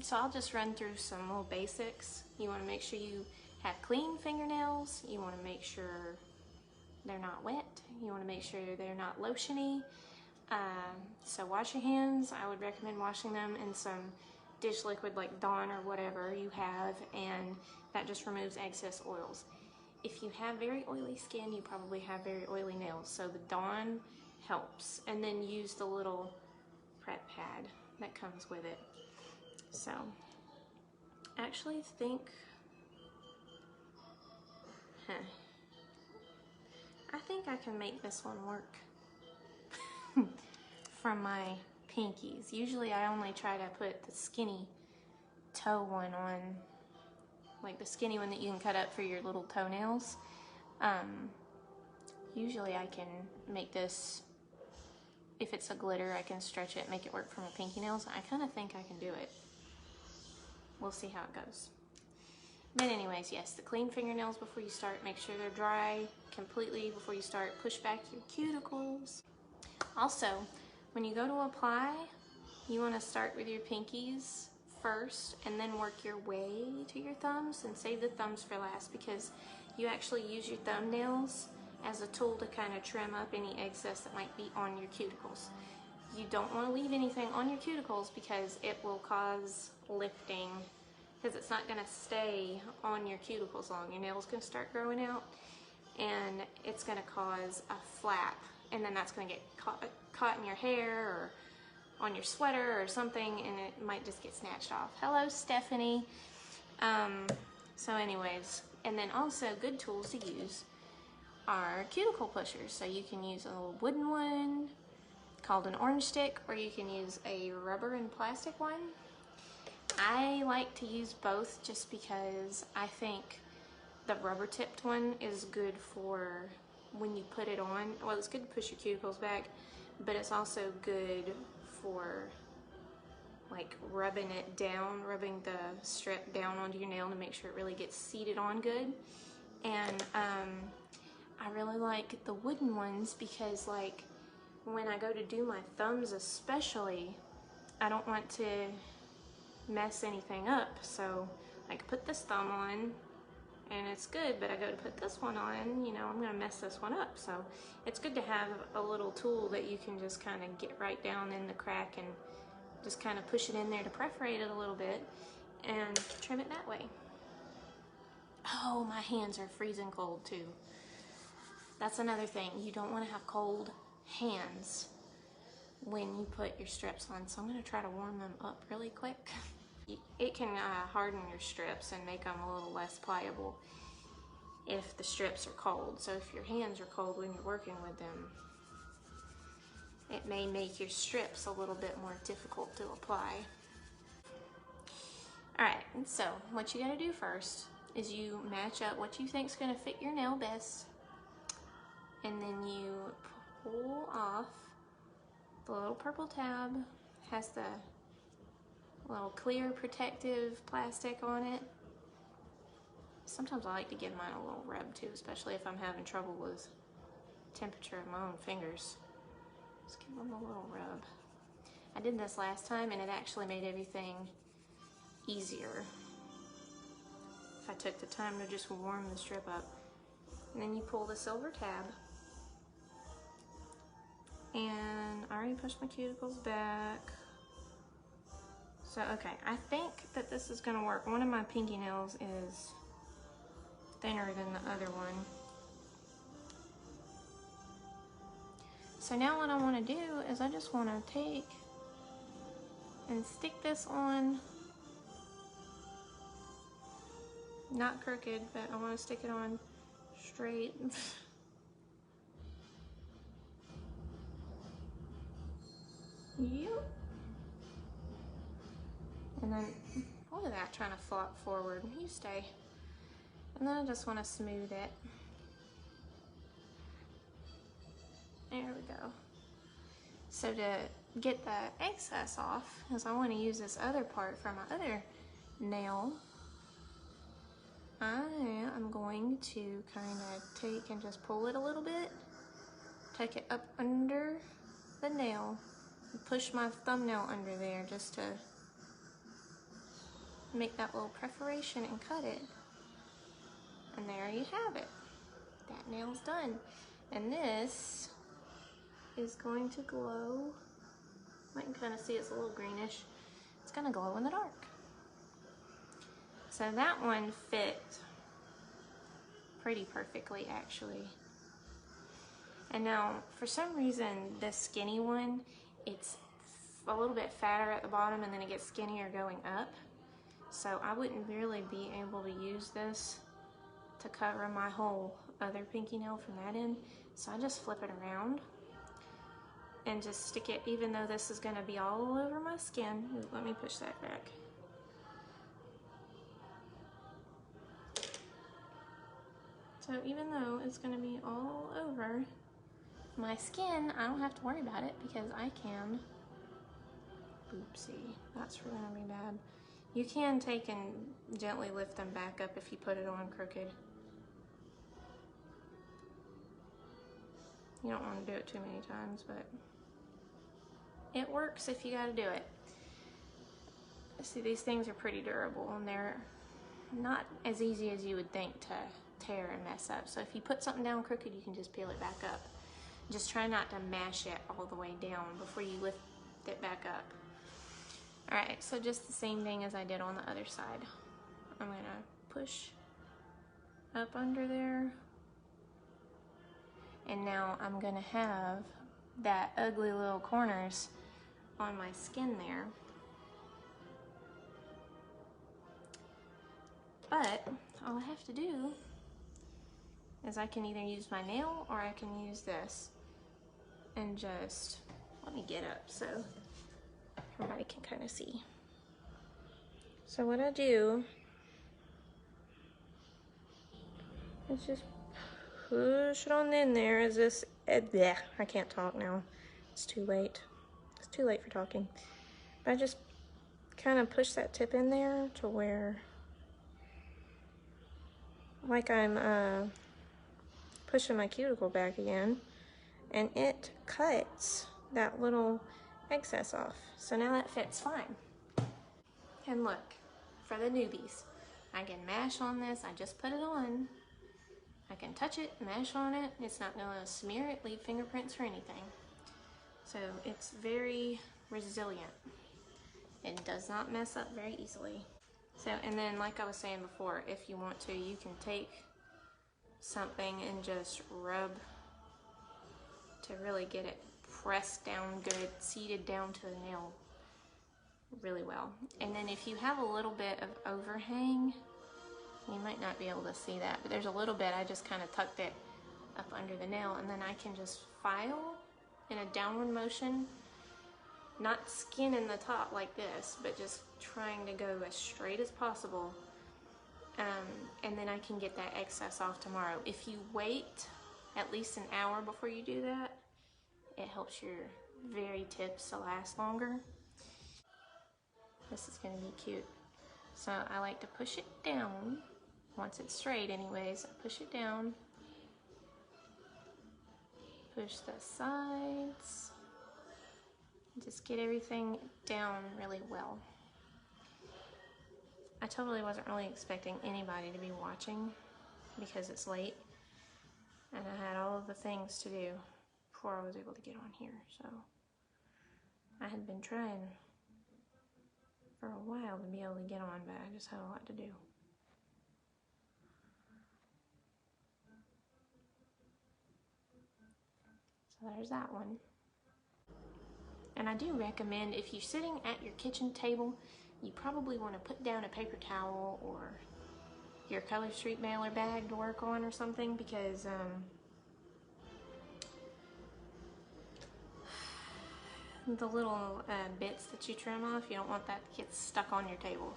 So I'll just run through some little basics. You want to make sure you have clean fingernails. You want to make sure they're not wet. You want to make sure they're not lotiony. So wash your hands. I would recommend washing them in some dish liquid like Dawn or whatever you have, and that just removes excess oils. If you have very oily skin, you probably have very oily nails, so the Dawn helps. And then use the little prep pad that comes with it. So I actually think, I think I can make this one work from my pinkies. Usually I only try to put the skinny toe one on, like the skinny one that you can cut up for your little toenails. Usually I can make this, if it's a glitter, I can stretch it, make it work for my pinky nails. I kind of think I can do it. We'll see how it goes. But anyways, yes, the clean fingernails before you start. Make sure they're dry completely before you start. Push back your cuticles. Also, when you go to apply, you want to start with your pinkies first and then work your way to your thumbs, and save the thumbs for last, because you actually use your thumbnails as a tool to kind of trim up any excess that might be on your cuticles. You don't want to leave anything on your cuticles because it will cause lifting, because it's not going to stay on your cuticles long. Your nail's going to start growing out and it's going to cause a flap, and then that's going to get caught in your hair or on your sweater or something, and it might just get snatched off. Hello, Stephanie. So anyways, and then also good tools to use are cuticle pushers. So you can use a little wooden one called an orange stick, or you can use a rubber and plastic one. I like to use both just because I think the rubber tipped one is good for when you put it on. Well, it's good to push your cuticles back, but it's also good for like rubbing it down, rubbing the strip down onto your nail to make sure it really gets seated on good. And I really like the wooden ones because, like, when I go to do my thumbs especially, I don't want to mess anything up. So I can put this thumb on and it's good, but I go to put this one on, you know, I'm gonna mess this one up. So it's good to have a little tool that you can just kind of get right down in the crack and just kind of push it in there to perforate it a little bit and trim it that way. Oh, my hands are freezing cold too. That's another thing. You don't want to have cold hands when you put your strips on. So I'm going to try to warm them up really quick. It can harden your strips and make them a little less pliable if the strips are cold. So if your hands are cold when you're working with them, it may make your strips a little bit more difficult to apply. Alright, so what you gotta do first is you match up what you think is gonna fit your nail best, and then you pull off the little purple tab. Has the little clear protective plastic on it. Sometimes I like to give mine a little rub too, especially if I'm having trouble with temperature of my own fingers. Just give them a little rub. I did this last time and it actually made everything easier if I took the time to just warm the strip up. And then you pull the silver tab. And I already pushed my cuticles back. So, okay, I think that this is gonna work. One of my pinky nails is thinner than the other one. So now what I wanna do is I just wanna take and stick this on, not crooked, but I wanna stick it on straight. Yep. And then, look at that, trying to flop forward. You stay. And then I just want to smooth it. There we go. So to get the excess off, because I want to use this other part for my other nail, I am going to kind of take and just pull it a little bit, take it up under the nail, and push my thumbnail under there just to make that little perforation and cut it. And there you have it. That nail's done. And this is going to glow. You can kind of see it's a little greenish. It's gonna glow in the dark. So that one fit pretty perfectly, actually. And now, for some reason, the skinny one, it's a little bit fatter at the bottom and then it gets skinnier going up. So I wouldn't really be able to use this to cover my whole other pinky nail from that end. So I just flip it around and just stick it, even though this is gonna be all over my skin. Let me push that back. So even though it's gonna be all over my skin, I don't have to worry about it because I can, oopsie, that's really gonna be bad. You can take and gently lift them back up if you put it on crooked. You don't want to do it too many times, but it works if you got to do it. See, these things are pretty durable and they're not as easy as you would think to tear and mess up. So if you put something down crooked, you can just peel it back up. Just try not to mash it all the way down before you lift it back up. All right, so just the same thing as I did on the other side. I'm gonna push up under there. And now I'm gonna have that ugly little corners on my skin there. But all I have to do is I can either use my nail or I can use this and just, let me get up so everybody can kind of see. So what I do is just push it on in there as this, I can't talk now. It's too late. It's too late for talking. But I just kind of push that tip in there to where, like I'm pushing my cuticle back again, and it cuts that little excess off. So now that fits fine. And look, for the newbies, I can mash on this. I just put it on. I can touch it, mash on it. It's not gonna smear it, leave fingerprints or anything. So it's very resilient and does not mess up very easily. So, and then like I was saying before, if you want to, you can take something and just rub to really get it pressed down good, seated down to the nail really well. And then if you have a little bit of overhang, you might not be able to see that, but there's a little bit, I just kind of tucked it up under the nail, and then I can just file in a downward motion, not skinning the top like this, but just trying to go as straight as possible. And then I can get that excess off tomorrow. If you wait at least an hour before you do that, it helps your very tips to last longer. This is gonna be cute. So I like to push it down. Once it's straight anyways, I push it down. Push the sides. Just get everything down really well. I totally wasn't really expecting anybody to be watching because it's late and I had all of the things to do before I was able to get on here. So I had been trying for a while to be able to get on, but I just had a lot to do. So there's that one. And I do recommend, if you're sitting at your kitchen table, you probably want to put down a paper towel or your Color Street mailer bag to work on or something, because the little bits that you trim off, you don't want that to get stuck on your table.